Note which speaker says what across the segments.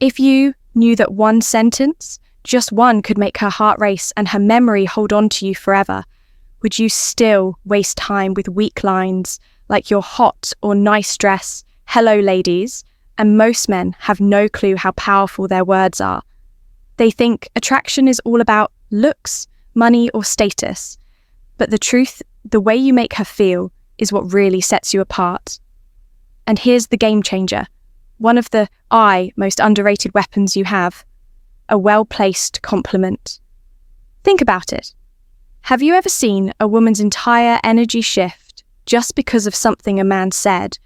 Speaker 1: If you knew that one sentence, just one, could make her heart race and her memory hold on to you forever, would you still waste time with weak lines like "you're hot" or "nice dress"? Hello, ladies. And most men have no clue how powerful their words are. They think attraction is all about looks, money, or status. But the truth, the way you make her feel, is what really sets you apart. And here's the game changer. One of the most underrated weapons you have: a well-placed compliment. Think about it. Have you ever seen a woman's entire energy shift just because of something a man said?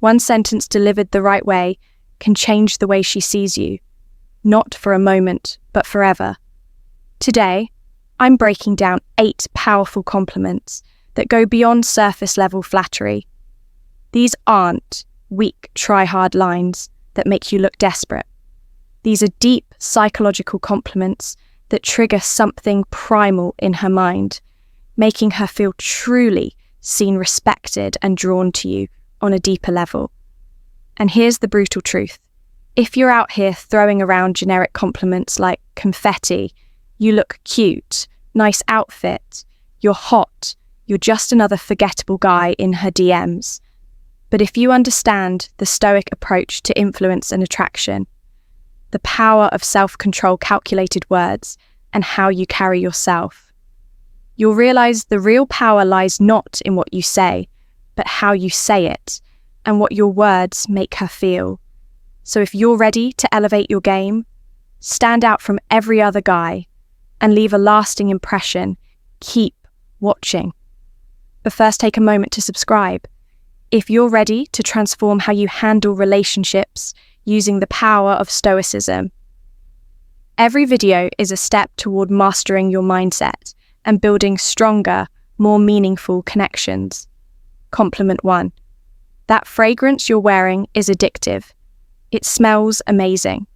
Speaker 1: One sentence delivered the right way can change the way she sees you, not for a moment, but forever. Today, I'm breaking down 8 powerful compliments that go beyond surface-level flattery. These aren't weak, try-hard lines that make you look desperate. These are deep psychological compliments that trigger something primal in her mind, making her feel truly seen, respected, and drawn to you on a deeper level. And here's the brutal truth. If you're out here throwing around generic compliments like confetti, "you look cute," "nice outfit," "you're hot," you're just another forgettable guy in her DMs. But if you understand the Stoic approach to influence and attraction, the power of self-control, calculated words, and how you carry yourself, you'll realize the real power lies not in what you say, but how you say it and what your words make her feel. So if you're ready to elevate your game, stand out from every other guy, and leave a lasting impression, keep watching. But first, take a moment to subscribe. If you're ready to transform how you handle relationships using the power of Stoicism. Every video is a step toward mastering your mindset and building stronger, more meaningful connections. Compliment 1. That fragrance you're wearing is addictive. It smells amazing.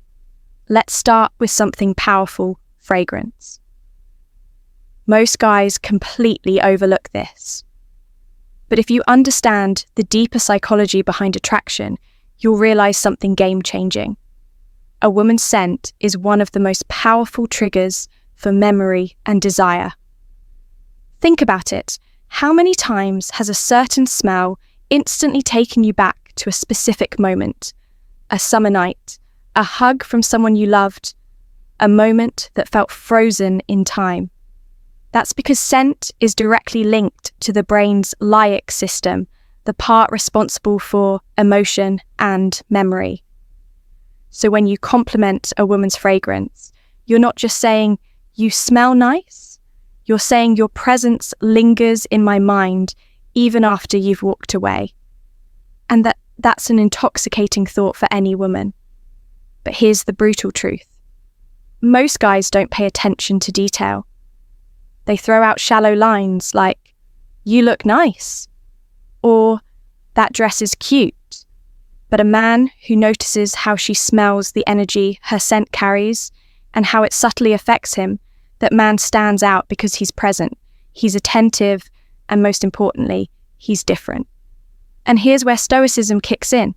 Speaker 1: Let's start with something powerful: fragrance. Most guys completely overlook this. But if you understand the deeper psychology behind attraction, you'll realize something game-changing. A woman's scent is one of the most powerful triggers for memory and desire. Think about it. How many times has a certain smell instantly taken you back to a specific moment? A summer night, a hug from someone you loved, a moment that felt frozen in time. That's because scent is directly linked to the brain's limbic system, the part responsible for emotion and memory. So when you compliment a woman's fragrance, you're not just saying, "You smell nice," you're saying, "Your presence lingers in my mind even after you've walked away." And that's an intoxicating thought for any woman. But here's the brutal truth. Most guys don't pay attention to detail. They throw out shallow lines like, "You look nice," or "That dress is cute." But a man who notices how she smells, the energy her scent carries, and how it subtly affects him, that man stands out because he's present, he's attentive, and most importantly, he's different. And here's where Stoicism kicks in.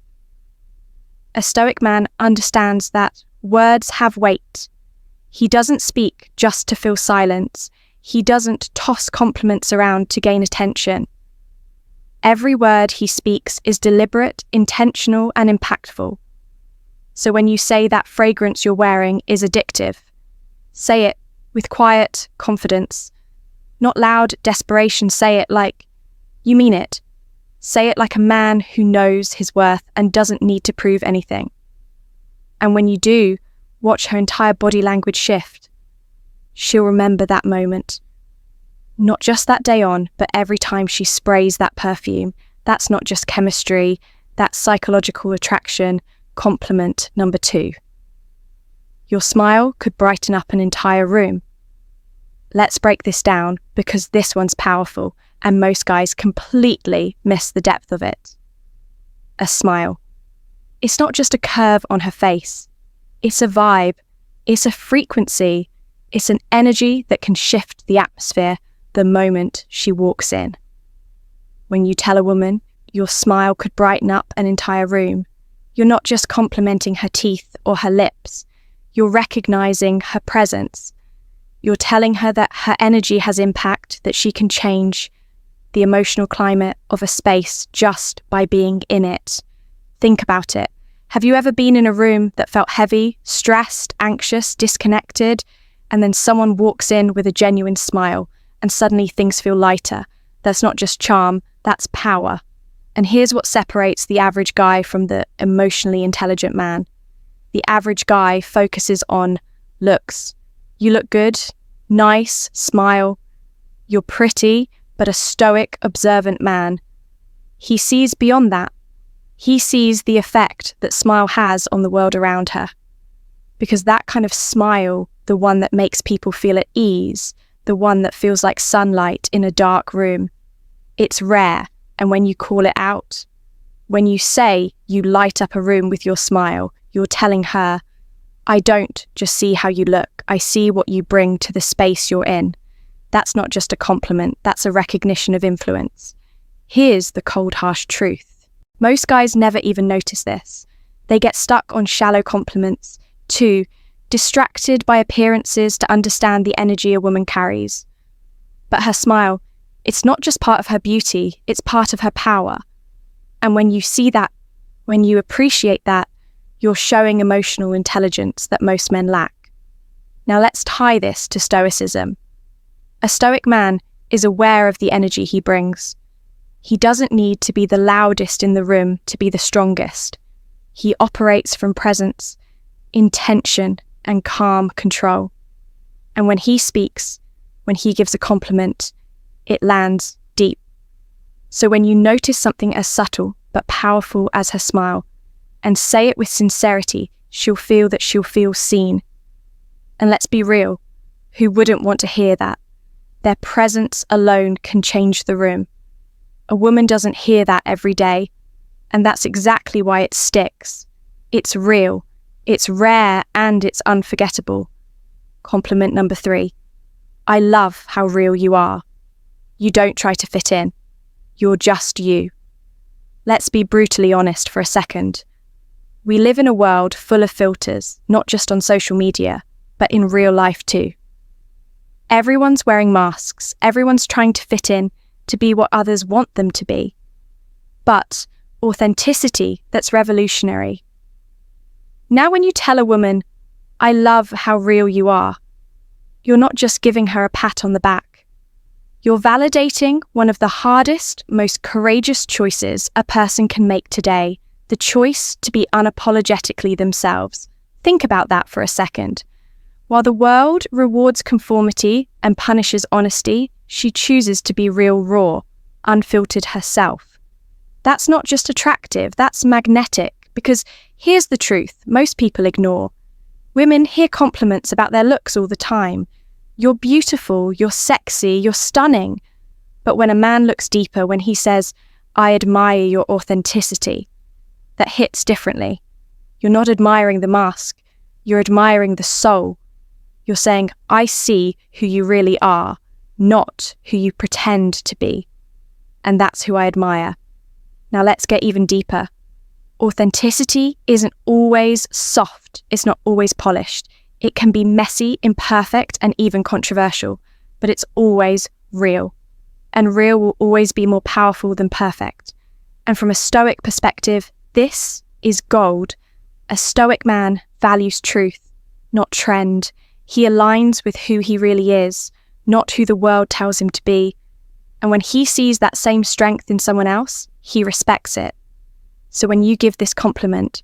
Speaker 1: A Stoic man understands that words have weight. He doesn't speak just to fill silence. He doesn't toss compliments around to gain attention. Every word he speaks is deliberate, intentional, and impactful. So when you say that fragrance you're wearing is addictive, say it with quiet confidence, not loud desperation. Say it like you mean it. Say it like a man who knows his worth and doesn't need to prove anything. And when you do, watch her entire body language shift. She'll remember that moment. Not just that day on, but every time she sprays that perfume. That's not just chemistry, that's psychological attraction. Compliment number 2. Your smile could brighten up an entire room. Let's break this down because this one's powerful and most guys completely miss the depth of it. A smile. It's not just a curve on her face. It's a vibe. It's a frequency. It's an energy that can shift the atmosphere the moment she walks in. When you tell a woman your smile could brighten up an entire room, You're not just complimenting her teeth or her lips. You're recognizing her presence. You're telling her that her energy has impact, that she can change the emotional climate of a space just by being in it. Think about it. Have you ever been in a room that felt heavy, stressed, anxious, disconnected, and then someone walks in with a genuine smile and suddenly things feel lighter? That's not just charm, that's power. And here's what separates the average guy from the emotionally intelligent man. The average guy focuses on looks. You look good, nice, smile. You're pretty, but a stoic, observant man. He sees beyond that. He sees the effect that smile has on the world around her. Because that kind of smile, the one that makes people feel at ease, the one that feels like sunlight in a dark room, it's rare. And when you call it out, when you say you light up a room with your smile, you're telling her, I don't just see how you look, I see what you bring to the space you're in. That's not just a compliment, that's a recognition of influence. Here's the cold, harsh truth. Most guys never even notice this. They get stuck on shallow compliments, too distracted by appearances to understand the energy a woman carries. But her smile, it's not just part of her beauty, it's part of her power. And when you see that, when you appreciate that, you're showing emotional intelligence that most men lack. Now let's tie this to stoicism. A stoic man is aware of the energy he brings. He doesn't need to be the loudest in the room to be the strongest. He operates from presence, intention, and calm control. And when he speaks, when he gives a compliment, it lands deep. So when you notice something as subtle but powerful as her smile, and say it with sincerity, she'll feel seen. And let's be real, who wouldn't want to hear that? Their presence alone can change the room. A woman doesn't hear that every day, and that's exactly why it sticks. It's real, it's rare, and it's unforgettable. Compliment number 3. I love how real you are. You don't try to fit in. You're just you. Let's be brutally honest for a second. We live in a world full of filters, not just on social media, but in real life too. Everyone's wearing masks, everyone's trying to fit in, to be what others want them to be. But authenticity, that's revolutionary. Now when you tell a woman, I love how real you are, you're not just giving her a pat on the back. You're validating one of the hardest, most courageous choices a person can make today, the choice to be unapologetically themselves. Think about that for a second. While the world rewards conformity and punishes honesty, she chooses to be real, raw, unfiltered herself. That's not just attractive, that's magnetic, because here's the truth most people ignore. Women hear compliments about their looks all the time. You're beautiful, you're sexy, you're stunning. But when a man looks deeper, when he says, I admire your authenticity, that hits differently. You're not admiring the mask, you're admiring the soul. You're saying, I see who you really are, not who you pretend to be. And that's who I admire. Now let's get even deeper. Authenticity isn't always soft. It's not always polished. It can be messy, imperfect, and even controversial, but it's always real. And real will always be more powerful than perfect. And from a stoic perspective, this is gold. A stoic man values truth, not trend. He aligns with who he really is, not who the world tells him to be. And when he sees that same strength in someone else, he respects it. So when you give this compliment,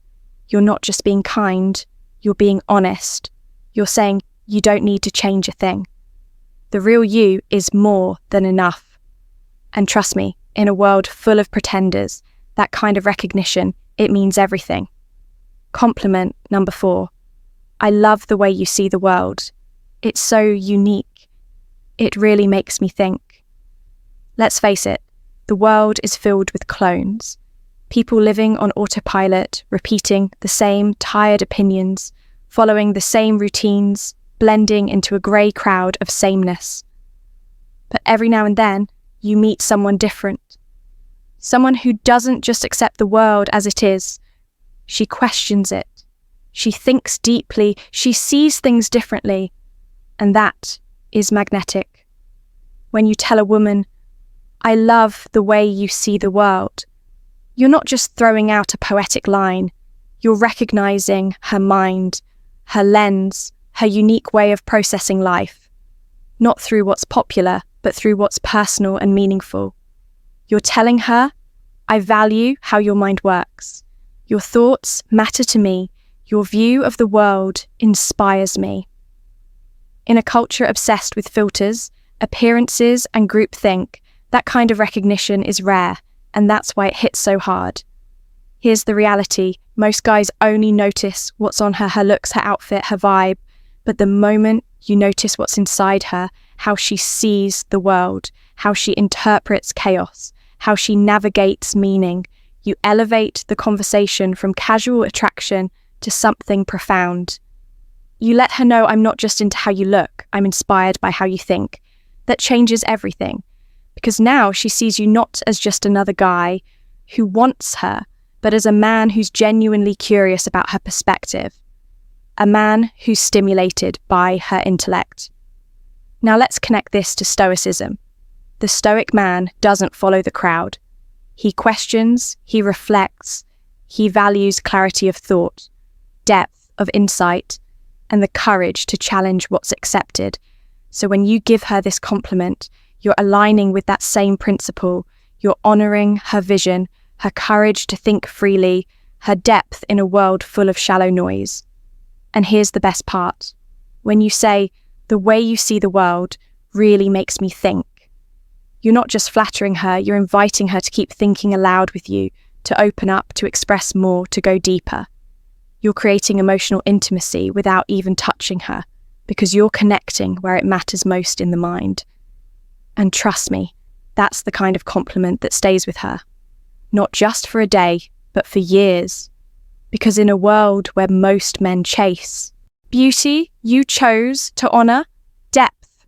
Speaker 1: you're not just being kind, you're being honest. You're saying you don't need to change a thing. The real you is more than enough. And trust me, in a world full of pretenders, that kind of recognition, it means everything. Compliment number 4. I love the way you see the world. It's so unique. It really makes me think. Let's face it, the world is filled with clones. People living on autopilot, repeating the same tired opinions, following the same routines, blending into a grey crowd of sameness. But every now and then, you meet someone different. Someone who doesn't just accept the world as it is, She questions it. She thinks deeply. She sees things differently. And that is magnetic. When you tell a woman, "I love the way you see the world," you're not just throwing out a poetic line. You're recognizing her mind, her lens, her unique way of processing life. Not through what's popular, but through what's personal and meaningful. You're telling her, "I value how your mind works. Your thoughts matter to me. Your view of the world inspires me." In a culture obsessed with filters, appearances, and groupthink, that kind of recognition is rare, and that's why it hits so hard. Here's the reality. Most guys only notice what's on her looks, her outfit, her vibe. But the moment you notice what's inside her, how she sees the world, how she interprets chaos, how she navigates meaning, you elevate the conversation from casual attraction to something profound. You let her know, "I'm not just into how you look, I'm inspired by how you think." That changes everything, because now she sees you not as just another guy who wants her, but as a man who's genuinely curious about her perspective, a man who's stimulated by her intellect. Now let's connect this to Stoicism. The Stoic man doesn't follow the crowd. He questions, he reflects, he values clarity of thought, depth of insight, and the courage to challenge what's accepted. So when you give her this compliment, you're aligning with that same principle. You're honoring her vision, her courage to think freely, her depth in a world full of shallow noise. And here's the best part. When you say, "The way you see the world really makes me think," you're not just flattering her, you're inviting her to keep thinking aloud with you, to open up, to express more, to go deeper. You're creating emotional intimacy without even touching her, because you're connecting where it matters most in the mind. And trust me, that's the kind of compliment that stays with her. Not just for a day, but for years. Because in a world where most men chase beauty, you chose to honor depth.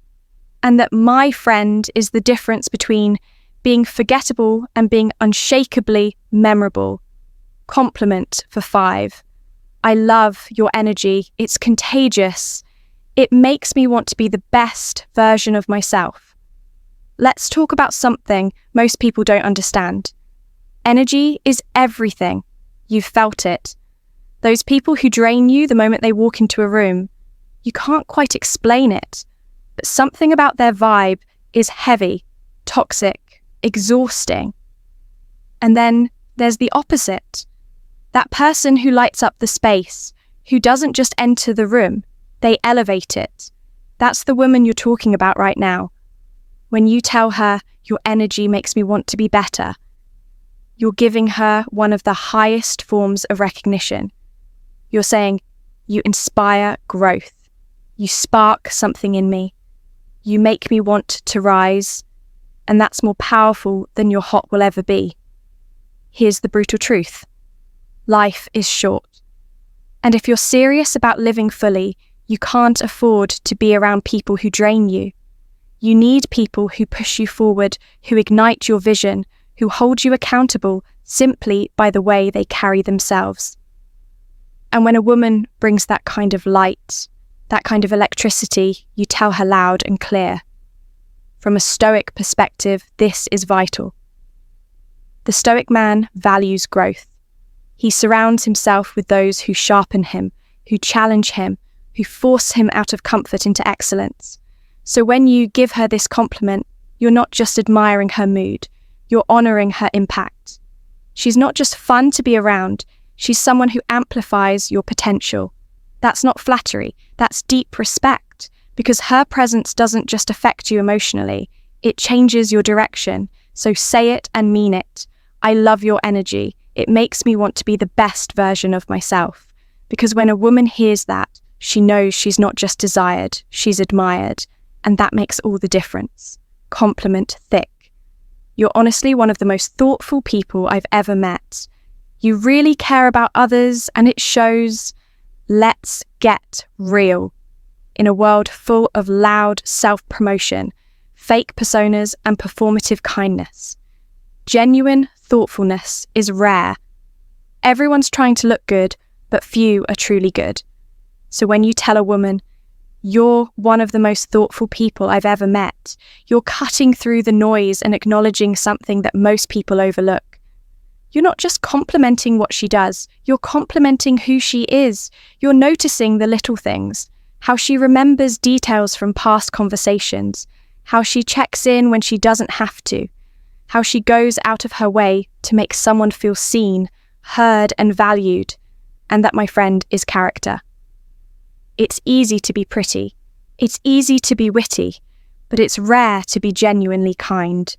Speaker 1: And that, my friend, is the difference between being forgettable and being unshakably memorable. Compliment for 5. I love your energy. It's contagious. It makes me want to be the best version of myself. Let's talk about something most people don't understand. Energy is everything. You've felt it. Those people who drain you the moment they walk into a room, you can't quite explain it, but something about their vibe is heavy, toxic, exhausting. And then there's the opposite. That person who lights up the space, who doesn't just enter the room, they elevate it. That's the woman you're talking about right now. When you tell her, "Your energy makes me want to be better," you're giving her one of the highest forms of recognition. You're saying, "You inspire growth. You spark something in me. You make me want to rise." And that's more powerful than your hot will ever be. Here's the brutal truth. Life is short. And if you're serious about living fully, you can't afford to be around people who drain you. You need people who push you forward, who ignite your vision, who hold you accountable simply by the way they carry themselves. And when a woman brings that kind of light, that kind of electricity, you tell her loud and clear. From a Stoic perspective, this is vital. The Stoic man values growth. He surrounds himself with those who sharpen him, who challenge him, who force him out of comfort into excellence. So when you give her this compliment, you're not just admiring her mood, you're honoring her impact. She's not just fun to be around, she's someone who amplifies your potential. That's not flattery, that's deep respect, because her presence doesn't just affect you emotionally, it changes your direction. So say it and mean it. I love your energy. It makes me want to be the best version of myself. Because when a woman hears that, she knows she's not just desired, she's admired. And that makes all the difference. Compliment thick. You're honestly one of the most thoughtful people I've ever met. You really care about others, and it shows. Let's get real. In a world full of loud self-promotion, fake personas, and performative kindness, genuine thoughtfulness is rare. Everyone's trying to look good, but few are truly good. So when you tell a woman, "You're one of the most thoughtful people I've ever met," you're cutting through the noise and acknowledging something that most people overlook. You're not just complimenting what she does, you're complimenting who she is. You're noticing the little things, how she remembers details from past conversations, how she checks in when she doesn't have to, how she goes out of her way to make someone feel seen, heard, and valued. And that, my friend, is character. It's easy to be pretty. It's easy to be witty, but it's rare to be genuinely kind.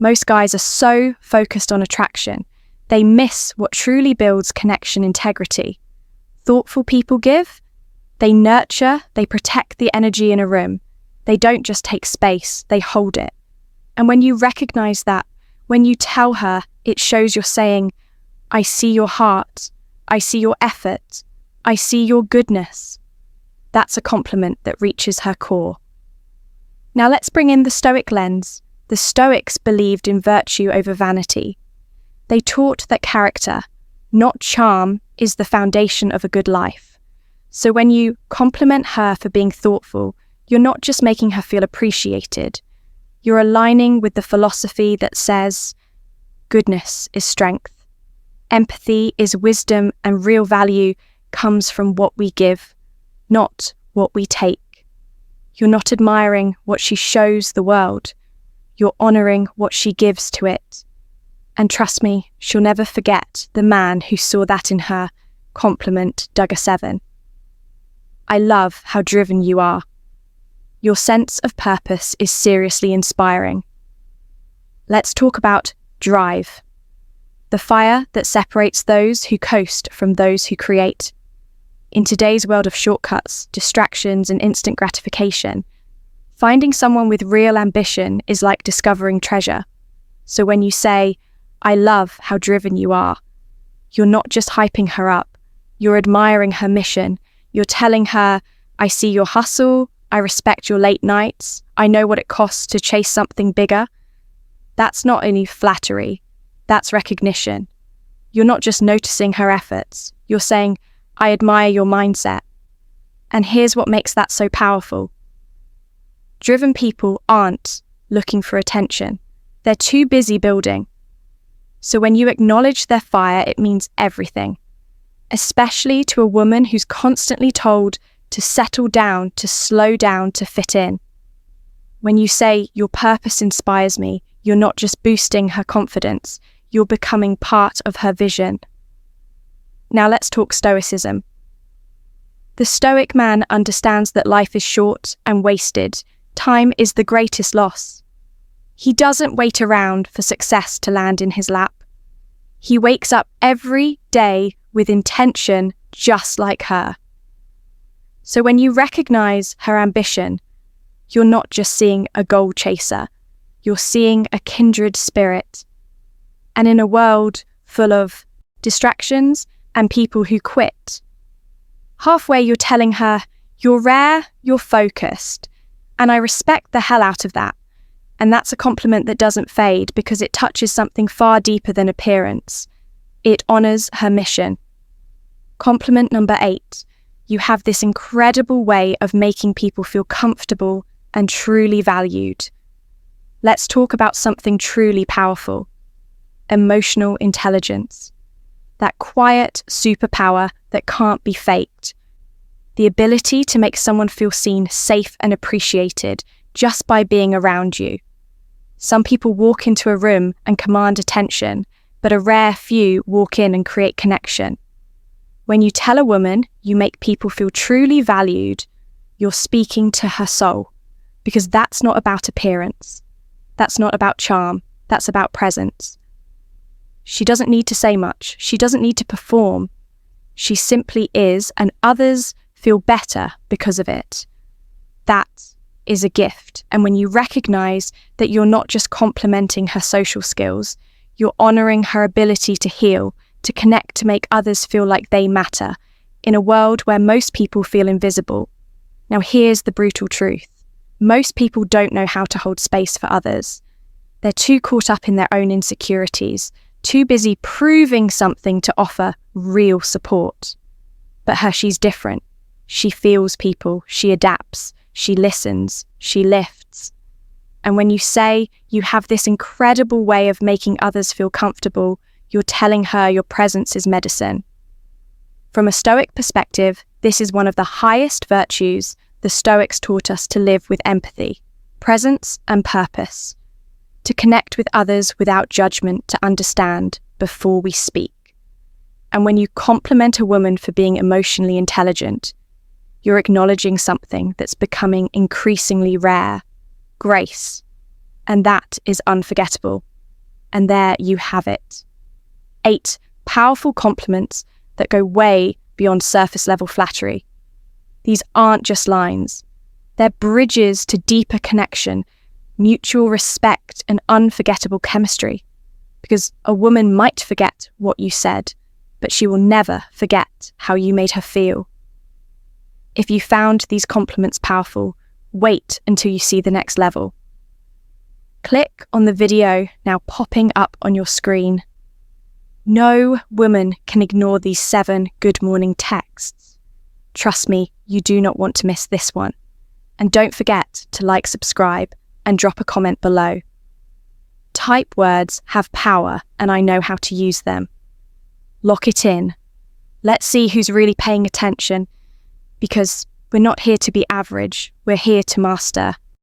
Speaker 1: Most guys are so focused on attraction, they miss what truly builds connection integrity. Thoughtful people give. They nurture, they protect the energy in a room. They don't just take space, they hold it. And when you recognize that, when you tell her, it shows you're saying, "I see your heart, I see your effort, I see your goodness." That's a compliment that reaches her core. Now let's bring in the Stoic lens. The Stoics believed in virtue over vanity. They taught that character, not charm, is the foundation of a good life. So when you compliment her for being thoughtful, you're not just making her feel appreciated. You're aligning with the philosophy that says, goodness is strength, empathy is wisdom, and real value comes from what we give, not what we take. You're not admiring what she shows the world. You're honoring what she gives to it. And trust me, she'll never forget the man who saw that in her. Compliment Duggar 7. I love how driven you are. Your sense of purpose is seriously inspiring. Let's talk about drive. The fire that separates those who coast from those who create. In today's world of shortcuts, distractions, and instant gratification, finding someone with real ambition is like discovering treasure. So when you say, "I love how driven you are," you're not just hyping her up, you're admiring her mission. You're telling her, "I see your hustle, I respect your late nights, I know what it costs to chase something bigger." That's not only flattery, that's recognition. You're not just noticing her efforts, you're saying, "I admire your mindset." And here's what makes that so powerful. Driven people aren't looking for attention. They're too busy building. So when you acknowledge their fire, it means everything. Especially to a woman who's constantly told to settle down, to slow down, to fit in. When you say, "Your purpose inspires me," you're not just boosting her confidence, you're becoming part of her vision. Now let's talk Stoicism. The Stoic man understands that life is short and wasted. Time is the greatest loss. He doesn't wait around for success to land in his lap. He wakes up every day with intention, just like her. So when you recognize her ambition, you're not just seeing a goal chaser, you're seeing a kindred spirit. And in a world full of distractions and people who quit, halfway you're telling her, "You're rare, you're focused," and I respect the hell out of that. And that's a compliment that doesn't fade because it touches something far deeper than appearance. It honors her mission. Compliment number 8. You have this incredible way of making people feel comfortable and truly valued. Let's talk about something truly powerful. Emotional intelligence. That quiet superpower that can't be faked. The ability to make someone feel seen, safe, and appreciated just by being around you. Some people walk into a room and command attention, but a rare few walk in and create connection. When you tell a woman you make people feel truly valued, you're speaking to her soul, because that's not about appearance. That's not about charm. That's about presence. She doesn't need to say much. She doesn't need to perform. She simply is, and others feel better because of it. That is a gift. And when you recognize that you're not just complimenting her social skills, you're honoring her ability to heal, to connect, to make others feel like they matter, in a world where most people feel invisible. Now here's the brutal truth. Most people don't know how to hold space for others. They're too caught up in their own insecurities, too busy proving something to offer real support. But she's different. She feels people, she adapts, she listens, she lifts. And when you say you have this incredible way of making others feel comfortable, you're telling her your presence is medicine. From a Stoic perspective, this is one of the highest virtues the Stoics taught us to live with empathy, presence and purpose, to connect with others without judgment, to understand before we speak. And when you compliment a woman for being emotionally intelligent, you're acknowledging something that's becoming increasingly rare, grace. And that is unforgettable. And there you have it. 8 powerful compliments that go way beyond surface level flattery. These aren't just lines. They're bridges to deeper connection, mutual respect, and unforgettable chemistry. Because a woman might forget what you said, but she will never forget how you made her feel. If you found these compliments powerful, wait until you see the next level. Click on the video now popping up on your screen. No woman can ignore these 7 good morning texts. Trust me, you do not want to miss this one. And don't forget to like, subscribe, and drop a comment below. Type words have power, and I know how to use them. Lock it in. Let's see who's really paying attention, because we're not here to be average, we're here to master.